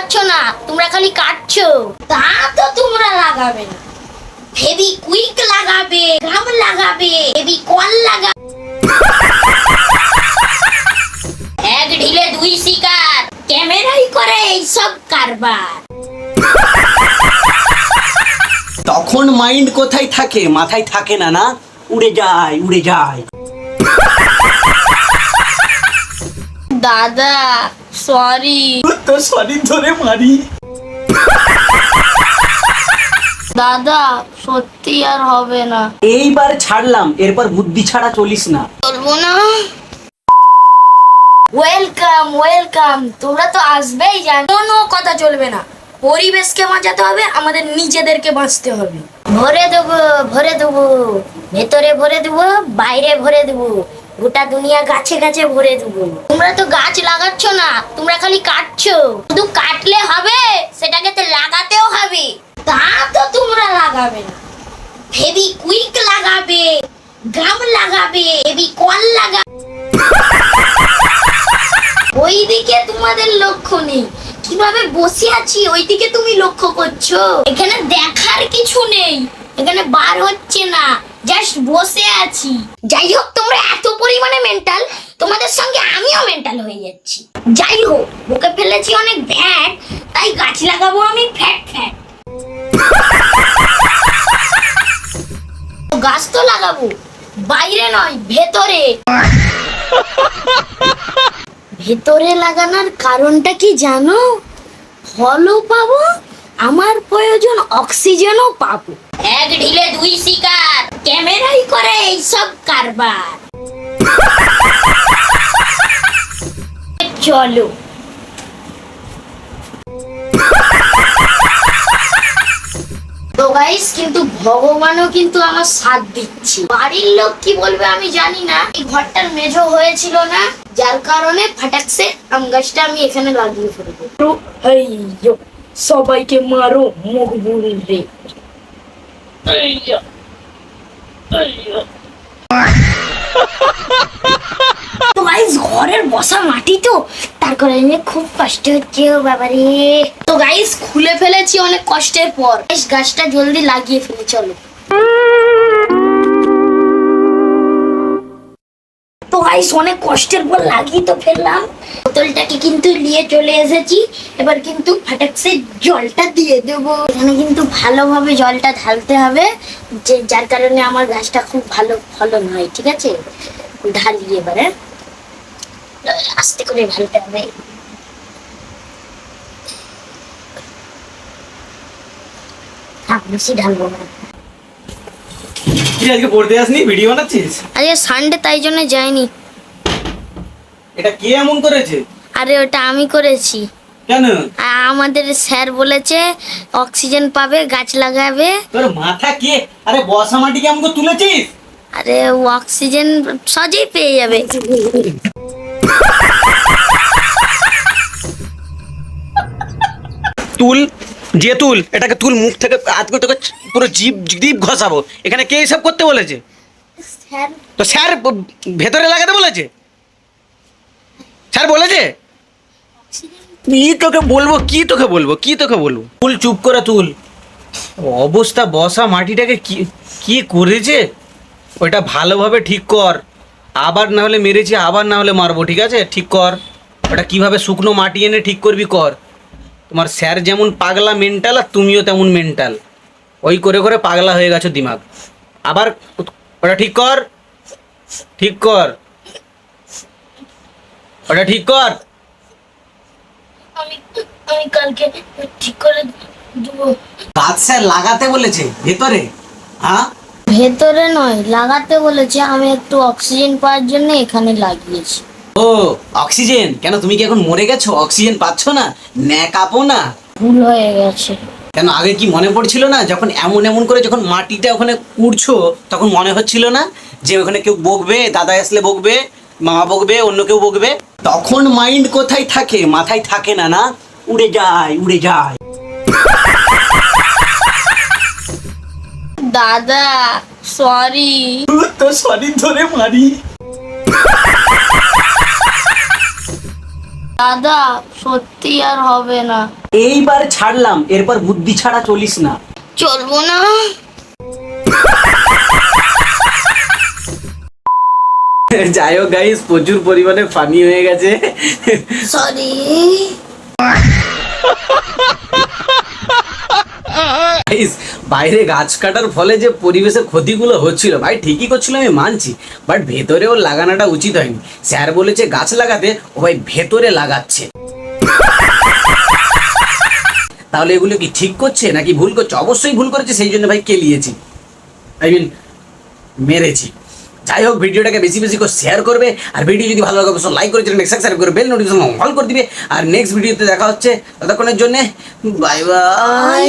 লাগাচ্ছ না, তোমরা খালি কাটছো। তা তো তোমরা লাগাবে না, ফেভিকুইক লাগাবে, গাম লাগাবে, ফেভিকল লাগাবে। এক ঢিলে দুই শিকার, ক্যামেরাই করে এইসব কারবার। তখন মাইন্ড কোথায় থাকে? মাথায় থাকে না, না উড়ে যায় উড়ে যায়। দাদা সরি। তো সরি ধরে মারি। দাদা সত্যি আর হবে না। এইবার ছাড়লাম, এরপর বুদ্ধি ছাড়া চলিস না। বলবো না। ওয়েলকাম ওয়েলকাম, তোমরা তো আসবেই, জানো। কোনো কথা চলবে না, পরিবেশকে বাঁচাতে হবে, আমাদের নিজেদেরকে বাঁচতে হবে। ভরে দেবো ভরে দেবো, ভেতরে ভরে দেবো, বাইরে ভরে দেবো, গোটা দুনিয়া গাছে গাছে ভরে দেবো। তোমরা তো গাছ লাগাচ্ছ না, তোমরা খালি কাটছো। শুধু কাটলে হবে, সেটাকে তো লাগাতেও হবে। তা তো তোমরা লাগাবে না, ফেভিকুইক লাগাবে, গাম লাগাবে, ফেভিকল লাগাবে। ওইদিকে তোমাদের লক্ষ্য নেই, কিভাবে বসে আছি ওইদিকে তুমি লক্ষ্য করছো। এখানে দেখার কিছু নেই, এখানে বার হচ্ছে না, জাস্ট বসে আছি। যাই হোক, তোমরা এত পরিমাণে মেন্টাল, তোমাদের সঙ্গে আমিও মেন্টাল হয়ে যাচ্ছি। যাই হোক, বুকে ফেলেছি অনেক ভ্যাট, তাই গাছ লাগাবো আমি ফ্যাট ফ্যাট। গাছ তো লাগাবো বাইরে নয়, ভেতরে। ভেতরে লাগানোর কারণটা কি জানো? ফলও পাবো, আমার প্রয়োজন অক্সিজেনও পাবো। এক ঢিলে দুই শিকার, ক্যামেরাই করে এইসব কারবার। চলো। তো গাইস, কিন্তু ভগবানও কিন্তু আমার সাথ দিচ্ছে। বাড়ির লোক কি বলবে আমি জানি না, এই ঘরটার মেঝো হয়েছিল না, যার কারণে ফাটাকসে আম গাছটা আমি এখানে লাগিয়ে ফেলবো। সবাইকে মারো মকবুল রে। তো গাইস, ঘরের বসা মাটি তো, তার কারণে খুব কষ্ট হচ্ছে। ও বাবা রে। তো গাইস, খুলে ফেলেছি অনেক কষ্টের পর। গাছটা জলদি লাগিয়ে ফেলে, চলো। তো গাইস, অনেক কষ্টের পর লাগিয়ে তো ফেললাম। বোতলটাকে কিন্তু নিয়ে চলে এসেছি, এবার কিন্তু ফাটাকসে জলটা দিয়ে দেবো। এখানে কিন্তু ভালোভাবে জলটা ঢালতে হবে, যে যার কারণে আমার গাছটা খুব ভালো ফলন হয়। ঠিক আছে, ঢালি এবারে, আস্তে করে ঢালতে হবে। বেশি ঢালবো না। তুই আজকে পড়তে আসনি, ভিডিও বানাচ্ছিস? আরে সানডে, তাই জন্য যাইনি। এটা কে এমন করেছে? আরে ওটা আমি করেছি। কেন? আমাদের স্যার বলেছে অক্সিজেন পাবে, গাছ লাগাবে। তোর মাথা কে? আরে বসা মাটি কেমন করে তুলেছিস? আরে অক্সিজেন সহজেই পেয়ে যাবে। তুল, যে তুল, এটাকে তুল মুখ থেকে। আজকে তোকে পুরো জিভ ঘষাবো। এখানে কে এসব করতে বলেছে? স্যার। তো স্যার ভেতরে লাগাতে বলেছে? স্যার বলেছে? কি তোকে বলবো, কি তোকে বলবো, কি তোকে বলবো? তুল, চুপ করে তুল। অবস্থা, বসা মাটিটাকে কি কি করেছে? ওইটা ভালোভাবে ঠিক কর। আবার না হলে মেরেছি, আবার না হলে মারবো। ঠিক আছে, ঠিক কর। ওটা কিভাবে শুকনো মাটি এনে ঠিক করবি কর। তোমার স্যার যেমন পাগলা মেন্টাল, আর তুমিও তেমন মেন্টাল। ওই করে করে পাগলা হয়ে গেছো দিমাগ। আবার ওটা ঠিক কর, ঠিক কর, ওটা ঠিক কর। আমি কালকে ঠিক করে দেবো। গাছ স্যার লাগাতে বলেছে ভেতরে? হ্যাঁ, ভেতরে নয়, লাগাতে বলেছে। আমি একটু অক্সিজেন পাওয়ার জন্য এখানে লাগিয়েছি। ও অক্সিজেন? কেন, তুমি কি এখন মরে গেছো? অক্সিজেন পাচ্ছ না? ন্যাকাপো না। ভুল হয়ে গেছে। কেন, আগে কি মনে পড়ছিল না? যখন এমন এমন করে যখন মাটিটা ওখানে কুড়ছো, তখন মনে হচ্ছিল না যে ওখানে কেউ বকবে, দাদা আসলে বকবে, মা বকবে, অন্য কেউ বকবে? তখন মাইন্ড কোথায় থাকে? মাথায় থাকে না, না উড়ে যায় উড়ে যায়। দাদা সরি। তো সরি ধরে মারি। দাদা সত্যি আর হবে না। এইবার ছাড়লাম, এরপর বুদ্ধি ছাড়া চলিস না। চলবো না। যাই হোক গাইস, প্রচুর পরিমাণে ফানি হয়ে গেছে। সরি। গাইস, বাইরে গাছ কাটার ফলে যে পরিবেশের ক্ষতিগুলো হচ্ছিল, ভাই ঠিকই করছিল আমি মানছি, বাট ভেতরে ওর লাগানোটা উচিত হয়নি। স্যার বলেছে গাছ লাগাতে, ও ভাই ভেতরে লাগাচ্ছে। তাহলে এগুলো কি ঠিক করছে নাকি ভুল করছে? অবশ্যই ভুল করেছে, সেই জন্য ভাই কেলিয়েছি, আই মিন মেরেছি। যাই হোক, ভিডিওটাকে বেশি বেশি করে শেয়ার করবে, আর ভিডিও যদি ভালো লাগে অবশ্যই লাইক করে চ্যানেলকে সাবস্ক্রাইব করে বেল নোটিফিকেশন অল করে দিবে। আর নেক্সট ভিডিওতে দেখা হচ্ছে, ততক্ষণের জন্য বাই বাই।